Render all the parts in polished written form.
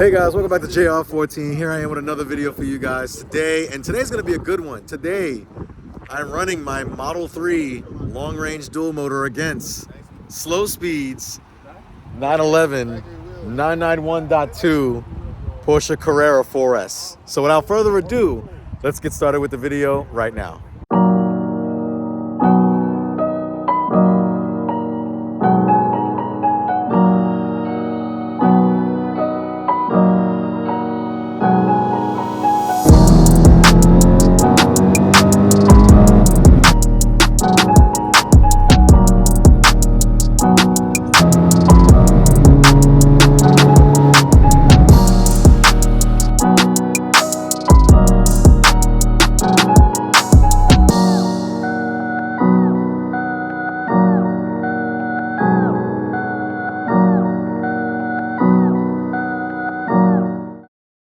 Hey guys, welcome back to JR14. Here I am with another video for you guys today, and today's gonna be a good one. Today, I'm running my Model 3 long-range dual motor against slow speeds 911 991.2 Porsche Carrera 4S. So without further ado, let's get started with the video right now.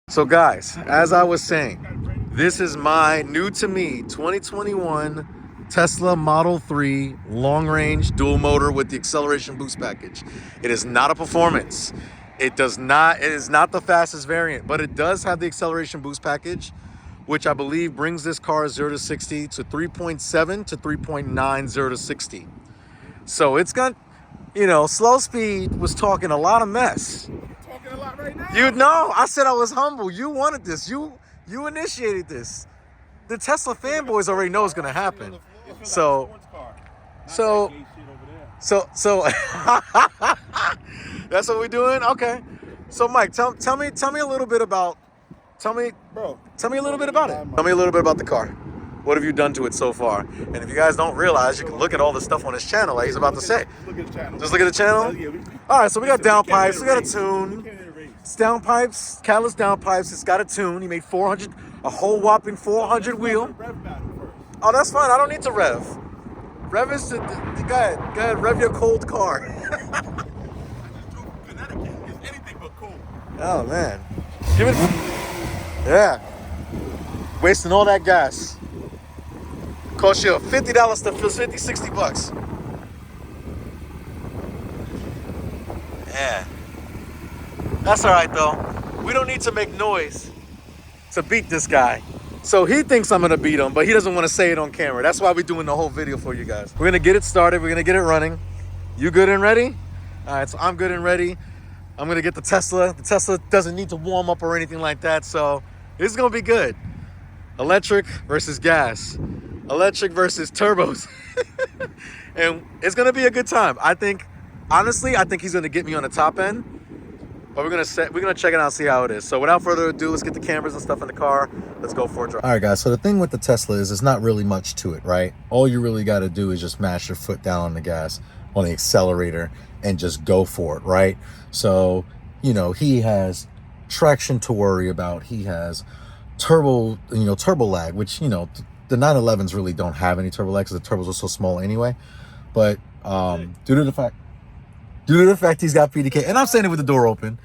So guys, as I was saying, this is my new to me 2021 Tesla Model 3 long range dual motor with the acceleration boost package. It is not a performance. It is not the fastest variant, but it does have the acceleration boost package, which I believe brings this car 0 to 60 to 3.7 to 3.9 0 to 60. So it's got, you know, slow speed was talking a lot of mess. A lot right now. You know, I said I was humble. You wanted this. You initiated this. The Tesla fanboys already know it's gonna happen. So that's what we're doing. Okay. So Mike, tell me a little bit about. Tell me a little bit about it. Tell me a little bit about the car. What have you done to it so far? And if you guys don't realize, you can look at all the stuff on his channel, like he's about to say. Just look at the channel. All right, so we got downpipes. We got a tune. It's downpipes, catalyst downpipes. It's got a tune. He made 400, a whole whopping 400 wheel. Oh, that's fine. I don't need to rev. Rev is go ahead, rev your cold car. Oh man, give it. Yeah, wasting all that gas. Cost you $50 to fill 50, 60 bucks. Yeah. That's all right though. We don't need to make noise to beat this guy. So he thinks I'm gonna beat him, but he doesn't want to say it on camera. That's why we're doing the whole video for you guys. We're gonna get it started. We're gonna get it running. You good and ready? All right, so I'm good and ready. I'm gonna get the Tesla. The Tesla doesn't need to warm up or anything like that, so this is gonna be good. Electric versus gas. Electric versus turbos. And it's gonna be a good time. Honestly, I think he's gonna get me on the top end. But we're gonna check it out and see how it is. So without further ado, let's get the cameras and stuff in the car. Let's go for a drive. All right, guys. So the thing with the Tesla is there's not really much to it, right? All you really got to do is just mash your foot down on the gas, on the accelerator, and just go for it, right? So, you know, he has traction to worry about. He has turbo lag, which, you know, the 911s really don't have any turbo lag because the turbos are so small anyway. But due to the fact he's got PDK, and I'm saying it with the door open,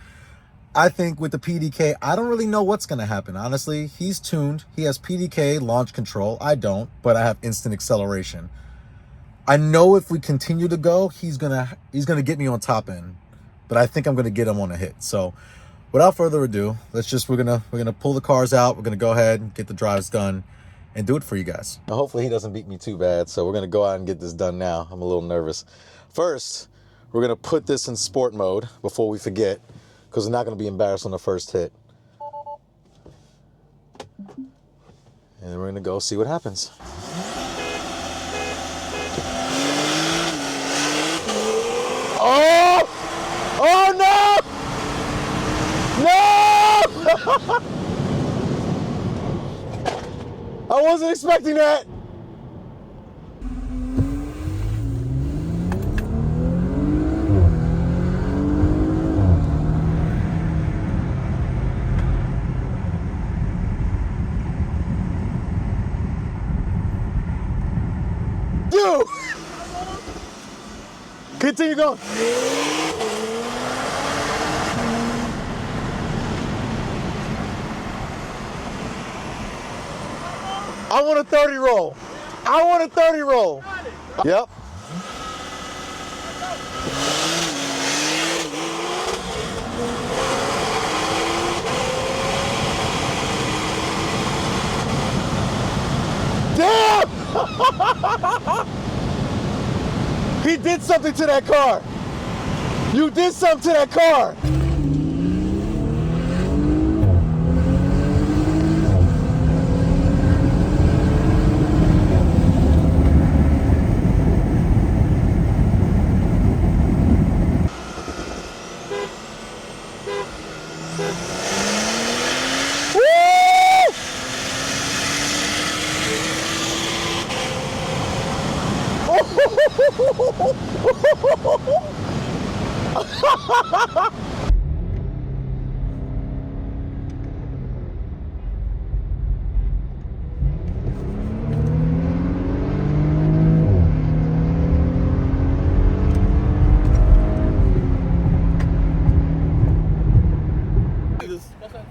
I think with the PDK, I don't really know what's going to happen. Honestly, he's tuned. He has PDK launch control. I don't, but I have instant acceleration. I know if we continue to go, he's gonna get me on top end, but I think I'm gonna get him on a hit. So without further ado, we're gonna pull the cars out. We're gonna go ahead and get the drives done and do it for you guys. Now, hopefully he doesn't beat me too bad. So we're gonna go out and get this done now. I'm a little nervous. First, we're gonna put this in sport mode before we forget, because we're not gonna be embarrassed on the first hit. And then we're gonna go see what happens. Oh! Oh no! No! I wasn't expecting that. Dude! Continue going. I want a 30 roll. I want a 30 roll. Yep. He did something to that car. You did something to that car.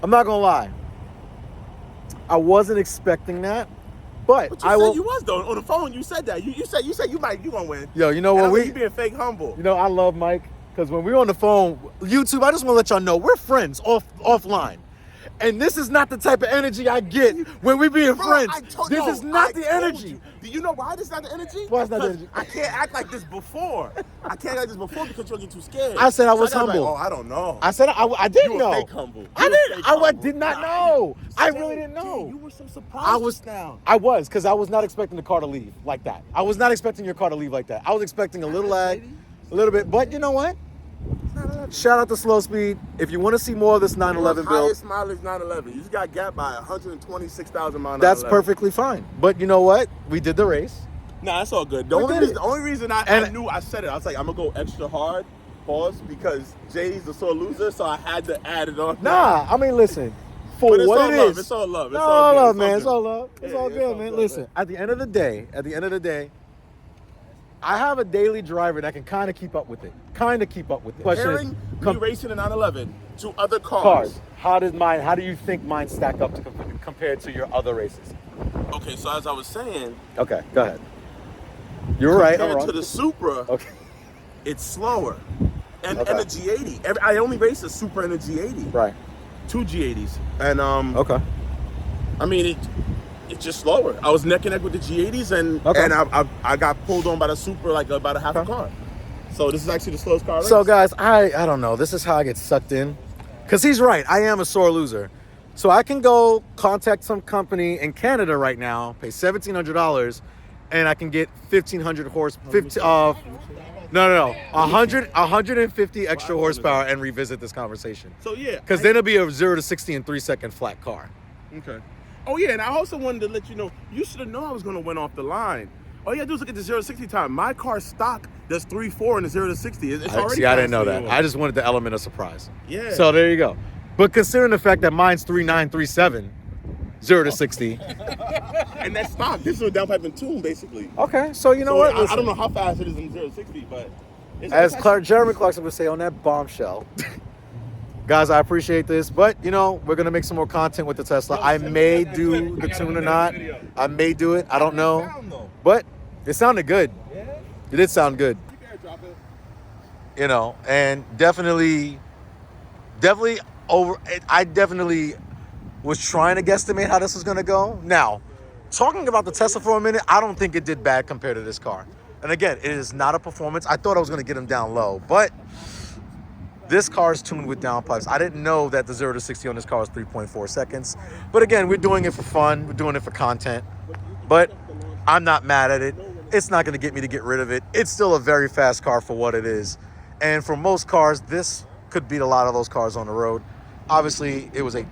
I'm not gonna lie. I wasn't expecting that, but you I will. said you was though on the phone. You said that. You said you gonna win. Yo, you know what you being fake humble. You know I love Mike because when we're on the phone, YouTube. I just want to let y'all know we're friends offline. And this is not the type of energy I get when we being friends. This is not the energy. Do you know why this is not the energy? Why it's not the energy? I can't act like this before. I can't act like this before because you'll get too scared. I said I was humble. Like, oh, I don't know. I said I didn't know. You were fake humble. I did not know. I really didn't know. You were so surprised I was because I was not expecting the car to leave like that. I was not expecting your car to leave like that. I was expecting a little lag, a little bit. But you know what? Shout out to Slow Speed. If you want to see more of this 911 build, highest mileage 911. You just got gapped by 126,000 miles. That's perfectly fine. But you know what? We did the race. Nah, that's all good. The only reason I knew I said it, I was like, I'm gonna go extra hard, pause, because Jay's the sore loser, so I had to add it on. Nah, I mean, listen. For what it is, it's all love. It's all love, man. It's all love. It's all good, man. Listen, at the end of the day, I have a daily driver that can kind of keep up with it. Comparing me racing a 911 to other cars. How do you think mine stack up compared to your other races? Okay, so as I was saying. Okay, go ahead. You're right. Compared to the Supra, okay, it's slower. And the G80. I only race a Supra and a G80. Right. 2 G80s. And okay. I mean it's just slower. I was neck and neck with the G80s, and I got pulled on by the Supra like about a half a car. So this is actually the slowest car race. So guys, I don't know. This is how I get sucked in. Because he's right. I am a sore loser. So I can go contact some company in Canada right now, pay $1,700, and I can get 1,500 horsepower. 150 extra horsepower and revisit this conversation. So yeah. Because then it'll be a 0 to 60 in 3 second flat car. Okay. Oh yeah, and I also wanted to let you know, you should have known I was gonna win off the line. All you gotta do is look at the 0 to 60 time. My car stock does 3.4 in the 0 to 60. It's already. See, I didn't know that. I just wanted the element of surprise. Yeah. So there you go. But considering the fact that mine's 3.937, 0 to 60. And that's stock. This is a downpipe and tune, basically. Okay, so you know what? I don't know how fast it is in 0 to 60, but as Jeremy Clarkson would say on that bombshell. Guys, I appreciate this, but you know, we're gonna make some more content with the Tesla. I may do the tune or not. I may do it. I don't know. But it sounded good. It did sound good. You know, and definitely I definitely was trying to guesstimate how this was gonna go. Now, talking about the Tesla for a minute, I don't think it did bad compared to this car. And again, it is not a performance. I thought I was gonna get him down low, but this car is tuned with downpipes. I didn't know that the 0 to 60 on this car was 3.4 seconds. But again, we're doing it for fun. We're doing it for content. But I'm not mad at it. It's not gonna get me to get rid of it. It's still a very fast car for what it is. And for most cars, this could beat a lot of those cars on the road. Obviously, it was a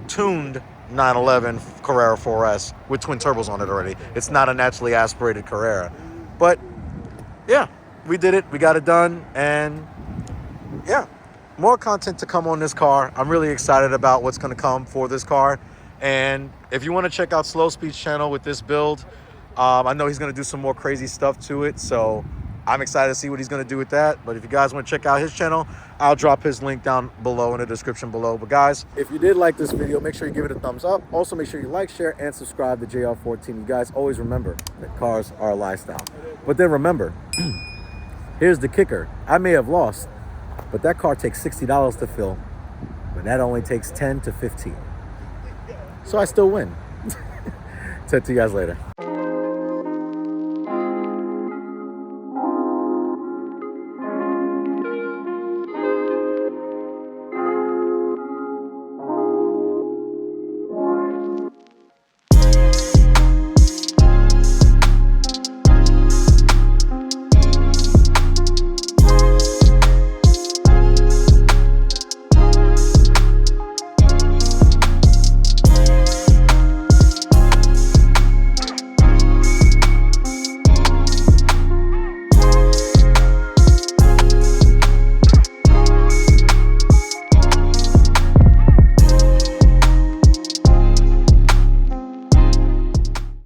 tuned 911 Carrera 4S with twin turbos on it already. It's not a naturally aspirated Carrera. But yeah, we did it. We got it done. And yeah, more content to come on this car. I'm really excited about what's going to come for this car. And if you want to check out Slow Speed's channel with this build, I know he's going to do some more crazy stuff to it. So I'm excited to see what he's going to do with that. But if you guys want to check out his channel, I'll drop his link down below in the description below. But guys, if you did like this video, make sure you give it a thumbs up. Also, make sure you like, share, and subscribe to JR14. You guys always remember that cars are a lifestyle. But then remember, here's the kicker. I may have lost, but that car takes $60 to fill, but that only takes 10 to 15. So I still win. Talk to you guys later.